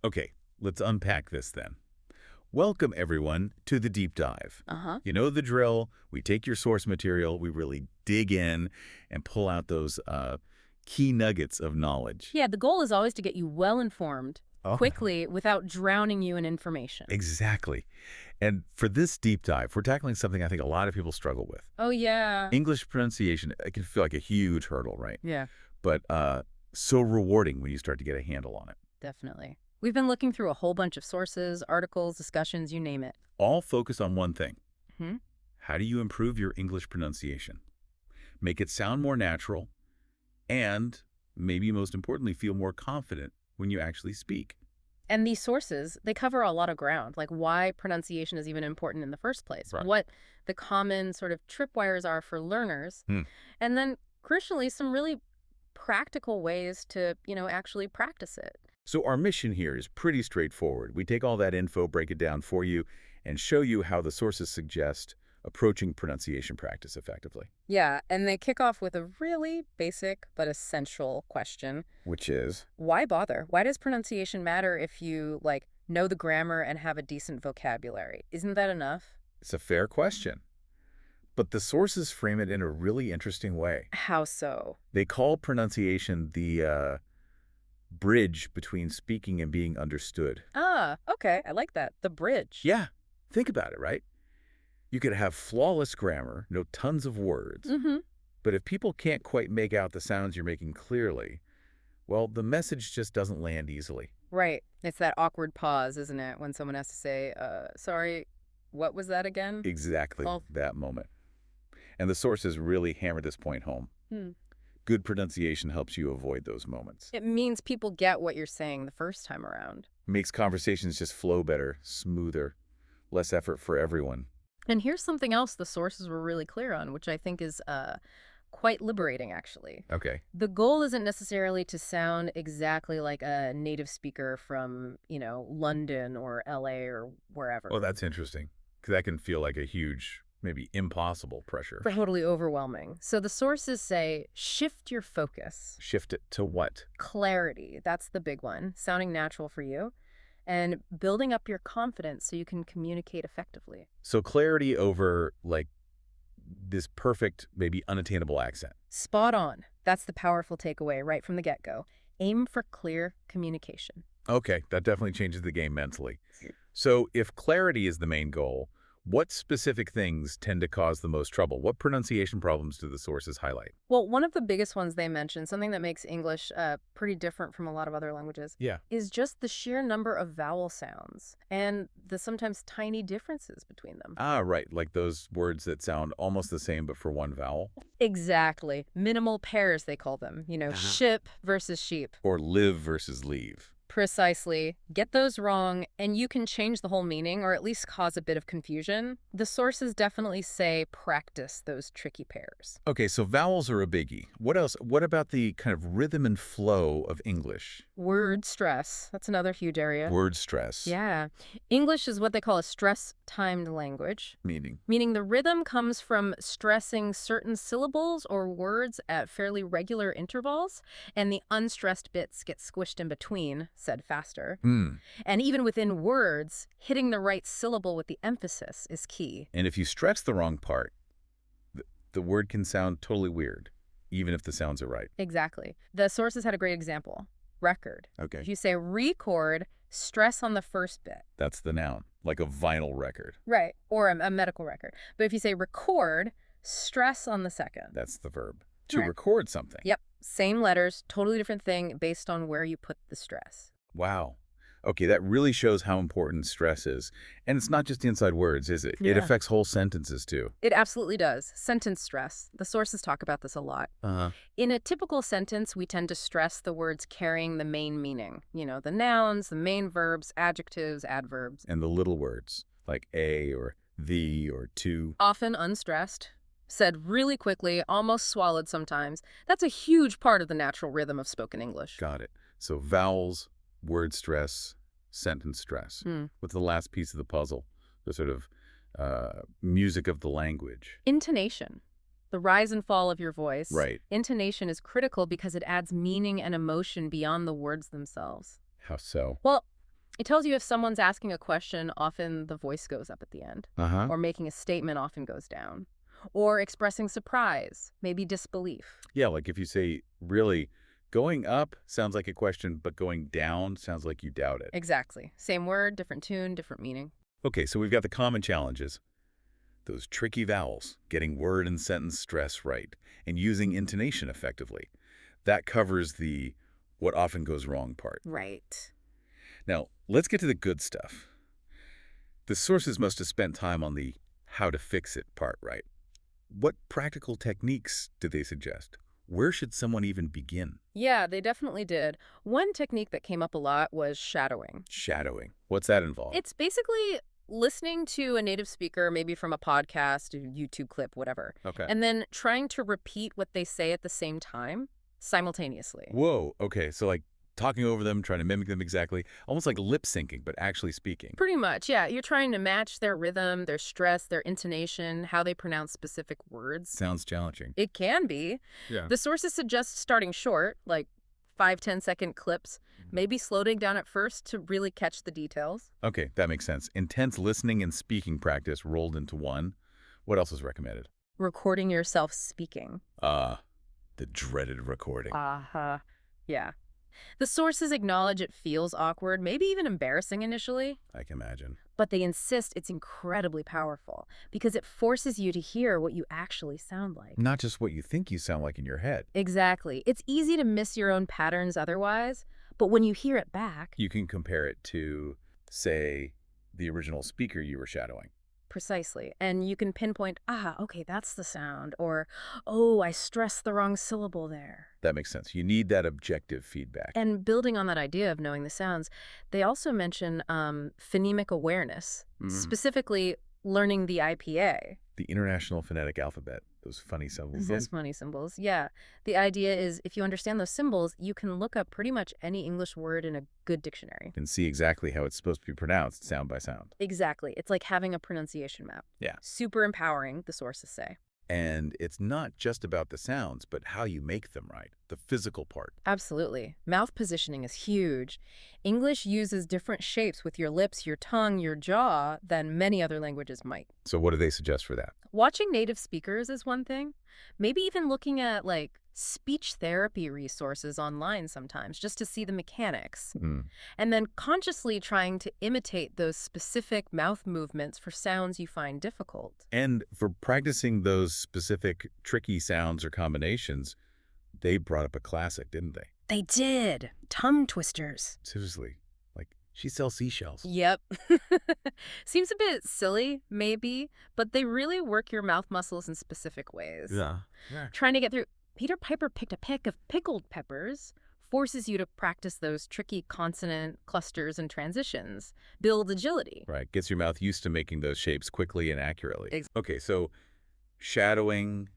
Okay, let's unpack this then. Welcome, everyone, to the deep dive. Uh-huh. You know the drill. We take your source material, we really dig in and pull out those key nuggets of knowledge. Yeah, the goal is always to get you well informed, Oh, quickly, without drowning you in information. exactly. And for this deep dive, we're tackling something I think a lot of people struggle with. Oh, yeah. English pronunciation, it can feel like a huge hurdle, right? Yeah, But so rewarding when you start to get a handle on it. definitely. We've been looking through a whole bunch of sources, articles, discussions, you name it. All focus on one thing. Hmm? How do you improve your English pronunciation? Make it sound more natural and, maybe most importantly, feel more confident when you actually speak. And these sources, they cover a lot of ground, like why pronunciation is even important in the first place, Right. what the common sort of tripwires are for learners, Hmm. and then, crucially, some really practical ways to, actually practice it. So our mission here is pretty straightforward. We take all that info, break it down for you, and show you how the sources suggest approaching pronunciation practice effectively. Yeah, and they kick off with a really basic but essential question. Which is, Why bother? Why does pronunciation matter if you, know the grammar and have a decent vocabulary? Isn't that enough? it's a fair question. But the sources frame it in a really interesting way. How so? They call pronunciation the bridge between speaking and being understood. Ah, okay, I like that. The bridge. Yeah, think about it, right? You could have flawless grammar, know tons of words, Mm-hmm. but if people can't quite make out the sounds you're making clearly, well, the message just doesn't land easily. Right. It's that awkward pause, isn't it, when someone has to say, sorry, what was that again? Exactly Well, that moment. And the sources really hammer this point home. hmm. Good pronunciation helps you avoid those moments. It means people get what you're saying the first time around. Makes conversations just flow better, smoother, less effort for everyone. And here's something else the sources were really clear on, which I think is quite liberating, actually. Okay. The goal isn't necessarily to sound exactly like a native speaker from, London or LA or wherever. Well, that's interesting, because that can feel like a huge, maybe impossible pressure. Totally overwhelming. So the sources say shift your focus. Shift it to what? Clarity, that's the big one, sounding natural for you, and building up your confidence so you can communicate effectively. So clarity over, like, this perfect, maybe unattainable accent. Spot on. That's the powerful takeaway right from the get-go. Aim for clear communication. Okay, that definitely changes the game mentally. So if clarity is the main goal, what specific things tend to cause the most trouble? What pronunciation problems do the sources highlight? Well, one of the biggest ones they mentioned, something that makes English pretty different from a lot of other languages, Yeah. is just the sheer number of vowel sounds and the sometimes tiny differences between them. Ah, right, like those words that sound almost the same but for one vowel. Exactly. Minimal pairs, they call them. Ship versus sheep. Or live versus leave. Precisely. Get those wrong, and you can change the whole meaning or at least cause a bit of confusion. The sources definitely say practice those tricky pairs. Okay, so vowels are a biggie. What else? What about the kind of rhythm and flow of English? Word stress. That's another huge area. Word stress. Yeah. English is what they call a stress-timed language, Meaning? meaning the rhythm comes from stressing certain syllables or words at fairly regular intervals, and the unstressed bits get squished in between, said faster. Hmm. And even within words, hitting the right syllable with the emphasis is key. And if you stress the wrong part, the word can sound totally weird, even if the sounds are right. Exactly. The sources had a great example. Record. Okay. If you say record, stress on the first bit. That's the noun, like a vinyl record. Right. Or a medical record. But if you say record, stress on the second. That's the verb. To Right. record something. Yep. Same letters, totally different thing based on where you put the stress. Wow. Okay, that really shows how important stress is. And it's not just inside words, is it? It Yeah. affects whole sentences, too. It absolutely does. Sentence stress. The sources talk about this a lot. Uh-huh. In a typical sentence, we tend to stress the words carrying the main meaning. The nouns, the main verbs, adjectives, adverbs. And the little words, like a or the or to. Often unstressed, said really quickly, almost swallowed sometimes. That's a huge part of the natural rhythm of spoken English. Got it. So vowels, word stress, sentence stress. Hmm. What's the last piece of the puzzle? The sort of music of the language. Intonation. The rise and fall of your voice. Right. Intonation is critical because it adds meaning and emotion beyond the words themselves. How so? Well, It tells you if someone's asking a question, often the voice goes up at the end. Uh-huh. Or making a statement often goes down. Or expressing surprise, maybe disbelief. Yeah, like if you say, really, going up sounds like a question, but going down sounds like you doubt it. Exactly. Same word, different tune, different meaning. Okay, so we've got the common challenges. Those tricky vowels, getting word and sentence stress right, and using intonation effectively. That covers the what often goes wrong part. Right. Now, let's get to the good stuff. The sources must have spent time on the how to fix it part, right? What practical techniques do they suggest? Where should someone even begin? Yeah, they definitely did. One technique that came up a lot was shadowing. Shadowing. What's that involved? It's basically listening to a native speaker, maybe from a podcast, a YouTube clip, whatever, Okay. and then trying to repeat what they say at the same time simultaneously. Whoa, okay, so like talking over them, trying to mimic them exactly, almost like lip syncing, but actually speaking. Pretty much, yeah. You're trying to match their rhythm, their stress, their intonation, how they pronounce specific words. Sounds challenging. It can be. Yeah. The sources suggest starting short, like 5-10 second clips, maybe slowing down at first to really catch the details. Okay, that makes sense. Intense listening and speaking practice rolled into one. What else is recommended? Recording yourself speaking. The dreaded recording. Uh-huh. Yeah. The sources acknowledge it feels awkward, maybe even embarrassing initially, I can imagine. but they insist it's incredibly powerful because it forces you to hear what you actually sound like. Not just what you think you sound like in your head. Exactly. It's easy to miss your own patterns otherwise, but when you hear it back, You can compare it to, say, the original speaker you were shadowing. precisely, and you can pinpoint, okay, that's the sound, or, oh, I stressed the wrong syllable there. That makes sense. You need that objective feedback. And building on that idea of knowing the sounds, they also mention phonemic awareness, specifically learning the IPA. The International Phonetic Alphabet, those funny symbols. Those funny symbols. Yeah. The idea is if you understand those symbols, you can look up pretty much any English word in a good dictionary. And see exactly how it's supposed to be pronounced, sound by sound. Exactly. It's like having a pronunciation map. Yeah. Super empowering, the sources say. And it's not just about the sounds, but how you make them right, the physical part. Absolutely. Mouth positioning is huge. English uses different shapes with your lips, your tongue, your jaw than many other languages might. So what do they suggest for that? Watching native speakers is one thing. Maybe even looking at like speech therapy resources online sometimes just to see the mechanics. And then consciously trying to imitate those specific mouth movements for sounds you find difficult. And for practicing those specific tricky sounds or combinations, they brought up a classic, didn't they? They did. Tongue twisters. Seriously. Like, she sells seashells. Yep. Seems a bit silly, maybe, but they really work your mouth muscles in specific ways. Yeah. Trying to get through. Peter Piper picked a peck of pickled peppers, forces you to practice those tricky consonant clusters and transitions, build agility. Right. Gets your mouth used to making those shapes quickly and accurately. Ex- Okay, so shadowing,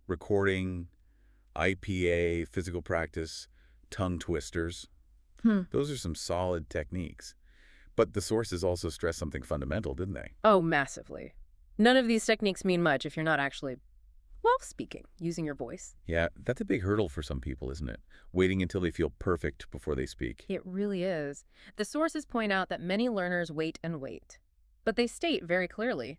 recording, IPA, physical practice, tongue twisters. Those are some solid techniques. But the sources also stress something fundamental, didn't they? Oh, massively. None of these techniques mean much if you're not actually, well, speaking, using your voice. Yeah, that's a big hurdle for some people, isn't it? Waiting until they feel perfect before they speak. It really is. The sources point out that many learners wait and wait. But they state very clearly,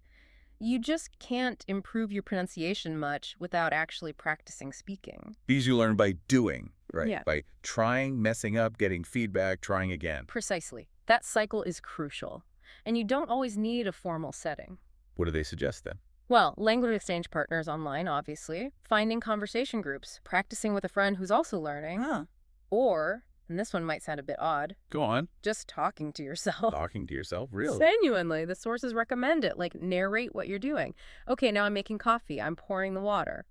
you just can't improve your pronunciation much without actually practicing speaking. These you learn by doing, right? Yeah. By trying, messing up, getting feedback, trying again. Precisely. That cycle is crucial. And you don't always need a formal setting. What do they suggest then? Well, language exchange partners online, obviously, finding conversation groups, practicing with a friend who's also learning, or, and this one might sound a bit odd, Go on. just talking to yourself. Talking to yourself? Really? Genuinely, the sources recommend it, like narrate what you're doing. Okay, now I'm making coffee. I'm pouring the water.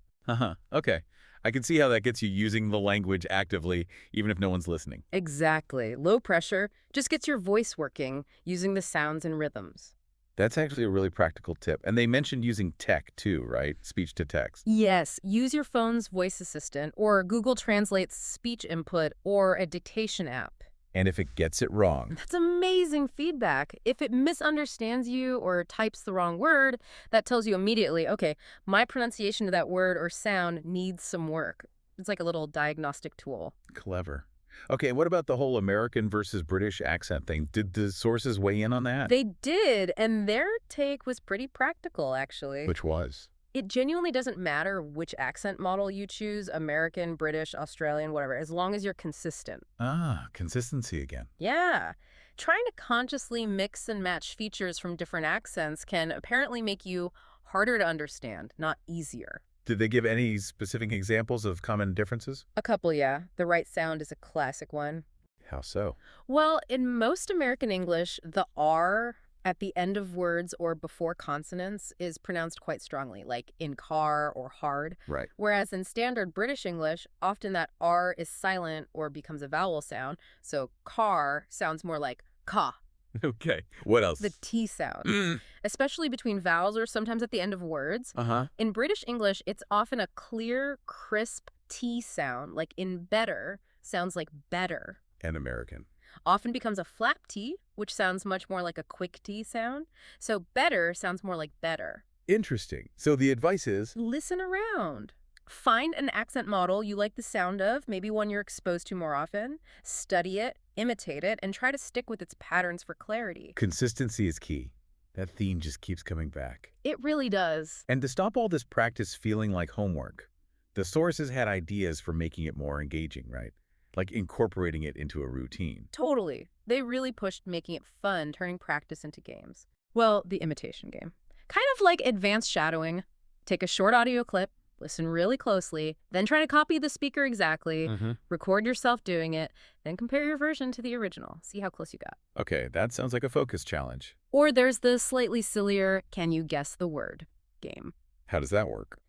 Okay. I can see how that gets you using the language actively, even if no one's listening. Exactly. Low pressure just gets your voice working using the sounds and rhythms. That's actually a really practical tip. And they mentioned using tech too, right? Speech to text. Yes, use your phone's voice assistant or Google Translate's speech input or a dictation app. And if it gets it wrong, That's amazing feedback. If it misunderstands you or types the wrong word, that tells you immediately, okay, my pronunciation of that word or sound needs some work. It's like a little diagnostic tool. clever. Okay, what about the whole American versus British accent thing? Did the sources weigh in on that? They did, and their take was pretty practical, actually. Which was? It genuinely doesn't matter which accent model you choose, American, British, Australian, whatever, as long as you're consistent. Ah, consistency again. Yeah. Trying to consciously mix and match features from different accents can apparently make you harder to understand, not easier. Did they give any specific examples of common differences? A couple, yeah. The right sound is a classic one. How so? Well, in most American English, the R at the end of words or before consonants is pronounced quite strongly, like in car or hard. Right. Whereas in standard British English, often that R is silent or becomes a vowel sound. So car sounds more like ka, Okay. What else? the T sound, Mm. especially between vowels or sometimes at the end of words. Uh-huh. In British English, it's often a clear, crisp T sound, like in better sounds like better. And American. Often becomes a flap T, which sounds much more like a quick T sound. So better sounds more like better. Interesting. So the advice is, Listen around. Find an accent model you like the sound of, maybe one you're exposed to more often. Study it, imitate it, and try to stick with its patterns for clarity. consistency is key. That theme just keeps coming back. It really does. And to stop all this practice feeling like homework, the sources had ideas for making it more engaging, right? Like incorporating it into a routine. Totally. They really pushed making it fun, turning practice into games. Well, the imitation game. Kind of like advanced shadowing. Take a short audio clip, listen really closely, then try to copy the speaker exactly, record yourself doing it, then compare your version to the original. See how close you got. Okay, that sounds like a focus challenge. Or there's the slightly sillier can you guess the word game. How does that work?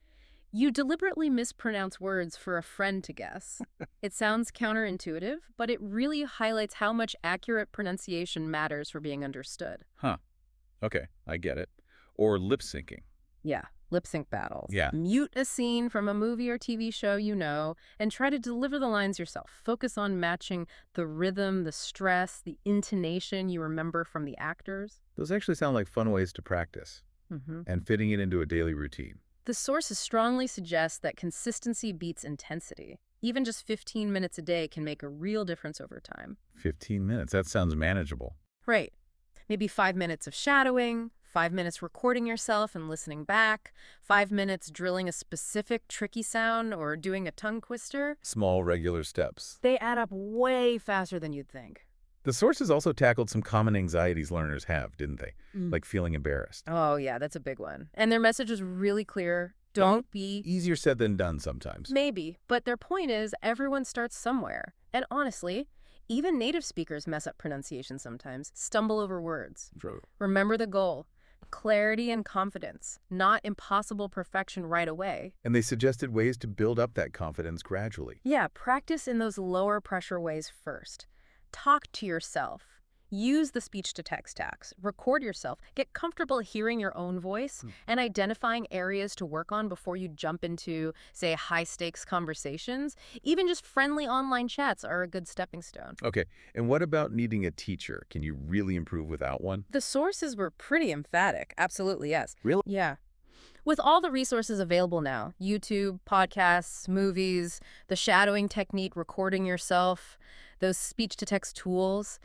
You deliberately mispronounce words for a friend to guess. It sounds counterintuitive, but it really highlights how much accurate pronunciation matters for being understood. Huh. Okay, I get it. Or lip syncing. Yeah, lip sync battles. Yeah. Mute a scene from a movie or TV show you know and try to deliver the lines yourself. Focus on matching the rhythm, the stress, the intonation you remember from the actors. Those actually sound like fun ways to practice and fitting it into a daily routine. The sources strongly suggest that consistency beats intensity. Even just 15 minutes a day can make a real difference over time. 15 minutes. That sounds manageable. Right. Maybe 5 minutes of shadowing, 5 minutes recording yourself and listening back, 5 minutes drilling a specific tricky sound or doing a tongue twister. Small, regular steps. They add up way faster than you'd think. The sources also tackled some common anxieties learners have, didn't they? Like feeling embarrassed. Oh, yeah, that's a big one. And their message is really clear. Don't be... Easier said than done sometimes. Maybe, but their point is everyone starts somewhere. And honestly, even native speakers mess up pronunciation sometimes, stumble over words. True. Remember the goal. Clarity and confidence, not impossible perfection right away. And they suggested ways to build up that confidence gradually. Yeah, practice in those lower pressure ways first. Talk to yourself. Use the speech-to-text tags. Record yourself. Get comfortable hearing your own voice and identifying areas to work on before you jump into, say, high-stakes conversations. Even just friendly online chats are a good stepping stone. Okay, and what about needing a teacher? Can you really improve without one? The sources were pretty emphatic. Absolutely, yes. Really? Yeah. With all the resources available now, YouTube, podcasts, movies, the shadowing technique, recording yourself, those speech-to-text tools,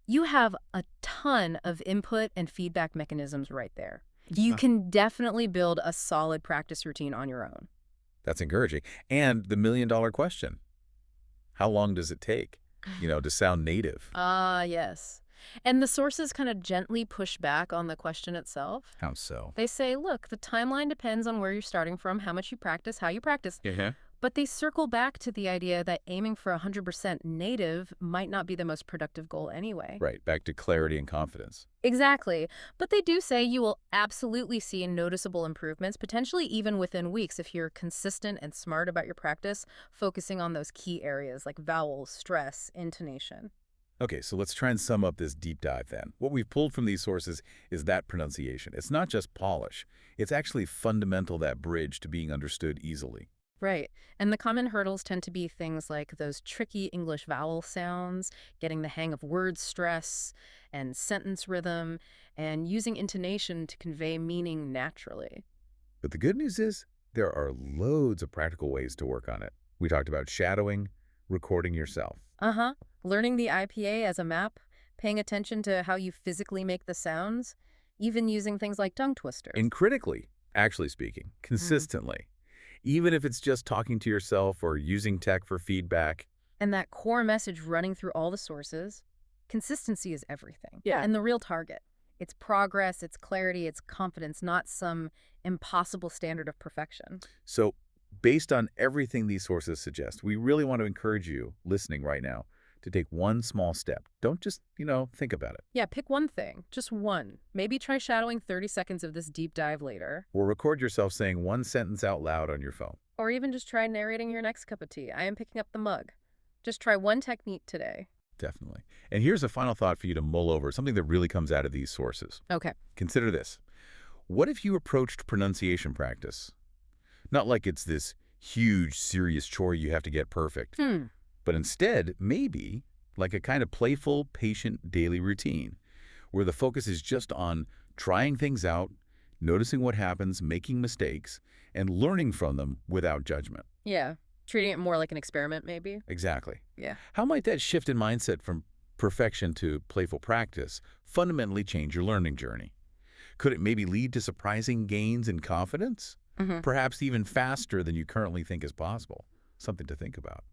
you have a ton of input and feedback mechanisms right there. You can definitely build a solid practice routine on your own. That's encouraging. And the million-dollar question. How long does it take, to sound native? Yes. And the sources kind of gently push back on the question itself. How so? They say, look, the timeline depends on where you're starting from, how much you practice, how you practice. Yeah. But they circle back to the idea that aiming for 100% native might not be the most productive goal anyway. Right, back to clarity and confidence. Exactly. But they do say you will absolutely see noticeable improvements, potentially even within weeks if you're consistent and smart about your practice, focusing on those key areas like vowels, stress, intonation. Okay, so let's try and sum up this deep dive then. What we've pulled from these sources is that pronunciation. It's not just polish. It's actually fundamental, that bridge to being understood easily. Right. And the common hurdles tend to be things like those tricky English vowel sounds, getting the hang of word stress and sentence rhythm, and using intonation to convey meaning naturally. But the good news is there are loads of practical ways to work on it. We talked about shadowing, recording yourself, Uh-huh. Learning the IPA as a map, paying attention to how you physically make the sounds, even using things like tongue twisters. And critically, actually speaking, Mm. consistently, even if it's just talking to yourself or using tech for feedback. And that core message running through all the sources, consistency is everything. Yeah. And the real target. It's progress, it's clarity, it's confidence, not some impossible standard of perfection. So, based on everything these sources suggest, we really want to encourage you listening right now to take one small step. Don't just, think about it. Yeah, pick one thing, just one. Maybe try shadowing 30 seconds of this deep dive later. Or record yourself saying one sentence out loud on your phone. Or even just try narrating your next cup of tea. I am picking up the mug. Just try one technique today. Definitely. And here's a final thought for you to mull over, something that really comes out of these sources. Okay. Consider this. What if you approached pronunciation practice? Not like it's this huge, serious chore you have to get perfect, but instead, maybe like a kind of playful, patient daily routine where the focus is just on trying things out, noticing what happens, making mistakes, and learning from them without judgment. Yeah. Treating it more like an experiment, maybe? Exactly. Yeah. How might that shift in mindset from perfection to playful practice fundamentally change your learning journey? Could it maybe lead to surprising gains in confidence? Mm-hmm. Perhaps even faster than you currently think is possible. Something to think about.